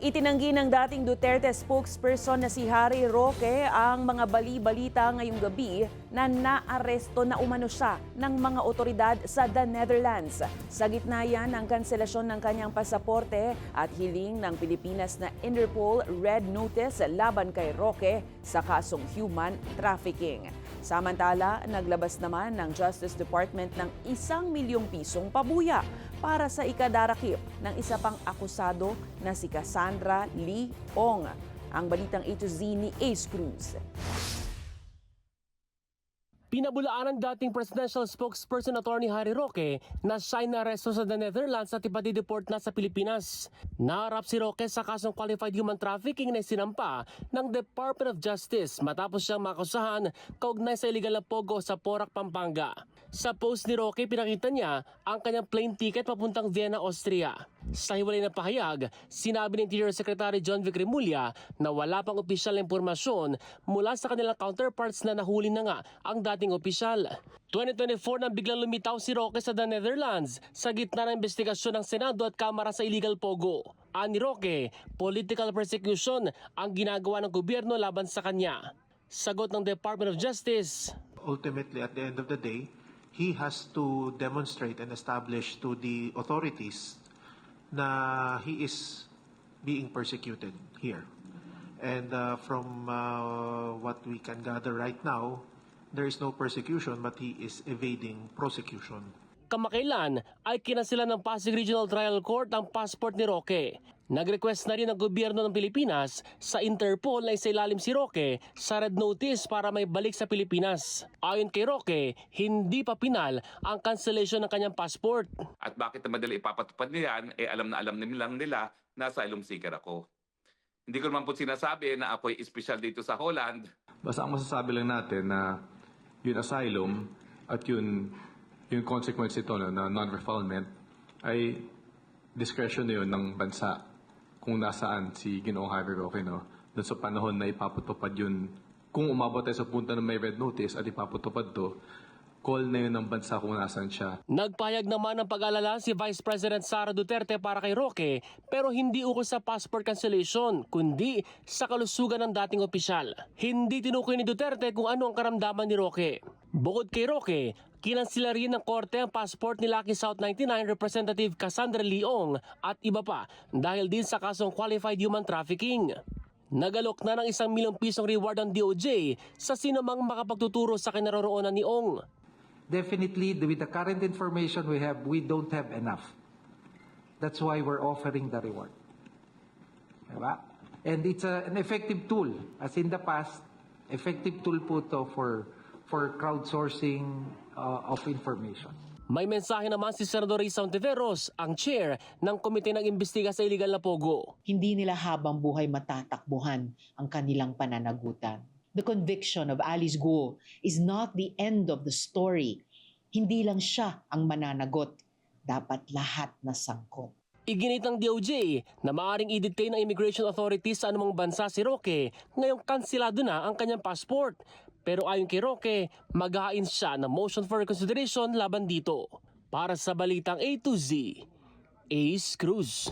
Itinanggi ng dating Duterte spokesperson na si Harry Roque ang mga bali-balita ngayong gabi na naaresto na umano siya ng mga otoridad sa The Netherlands. Sa gitna yan ng kanselasyon ng kanyang pasaporte at hiling ng Pilipinas na Interpol Red Notice laban kay Roque sa kasong human trafficking. Samantala, naglabas naman ng Justice Department ng 1 milyong pisong pabuya para sa ikadarakip ng isa pang akusado na si Cassandra Lee Ong. Ang balitang A to Z ni Ace Cruz. Pinabulaan ng dating presidential spokesperson Attorney Harry Roque na siya ay naresto sa The Netherlands at ipadideport na sa Pilipinas. Naharap si Roque sa kasong qualified human trafficking na sinampa ng Department of Justice matapos siyang makusahan kaugnay sa illegal na pogo sa Porac, Pampanga. Sa post ni Roque, pinakita niya ang kanyang plane ticket papuntang Vienna, Austria. Sa hiwalay na pahayag, sinabi ni Interior Secretary John Vic Remulla na wala pang opisyal na impormasyon mula sa kanilang counterparts na nahuli na nga ang dating opisyal. 2024 nang biglang lumitaw si Roque sa The Netherlands sa gitna ng investigasyon ng Senado at Kamara sa illegal pogo. Ani Roque, political persecution ang ginagawa ng gobyerno laban sa kanya. Sagot ng Department of Justice, ultimately, at the end of the day, he has to demonstrate and establish to the authorities na he is being persecuted here. And from what we can gather right now, there is no persecution but he is evading prosecution. kamakailan ay kinasila ng Pasig Regional Trial Court ang passport ni Roque. Nag-request na rin ang gobyerno ng Pilipinas sa Interpol na isailalim si Roque sa red notice para may balik sa Pilipinas. Ayon kay Roque, hindi pa pinal ang cancellation ng kanyang passport. At bakit na madali ipapatupad niyan, alam na alam nilang nila na asylum seeker ako. Hindi ko naman po sinasabi na ako'y espesyal dito sa Holland. Basta ang masasabi lang natin na yung asylum at yung consequence ito na non-refoulement ay discretion na yun ng bansa kung nasaan si Ginoong Harry Roque, no? Doon sa panahon na ipapatupad yun, kung umabot tayo sa punta na may red notice at ipapatupad to, call na yun ng bansa kung nasaan siya. Nagpahayag naman ng pag-alala si Vice President Sara Duterte para kay Roque, pero hindi ukol sa passport cancellation, kundi sa kalusugan ng dating opisyal. Hindi tinukoy ni Duterte kung ano ang karamdaman ni Roque. Bukod kay Roque, kinansela rin ng korte ang passport ni Lucky South 99 Representative Cassandra Lee Ong at iba pa dahil din sa kasong qualified human trafficking. Nagalok na ng 1 milyong pisong reward ang DOJ sa sinumang makapagtuturo sa kinaroroonan ni Ong. Definitely, with the current information we have, we don't have enough. That's why we're offering the reward. Diba? And it's an effective tool. As in the past, effective tool po to for crowdsourcing of information. May mensahe naman si Senador Risa Ontiveros, ang chair ng Komite ng Imbestiga sa Illegal na Pogo. Hindi nila habang buhay matatakbuhan ang kanilang pananagutan. The conviction of Alice Guo is not the end of the story. Hindi lang siya ang mananagot. Dapat lahat na sangkot. Iginit ng DOJ na maaaring i-detain ng immigration authorities sa anumang bansa si Roque ngayong kansilado na ang kanyang passport. Pero ayon kay Roque, maghahain siya ng motion for reconsideration laban dito. Para sa Balitang A to Z, Ace Cruz.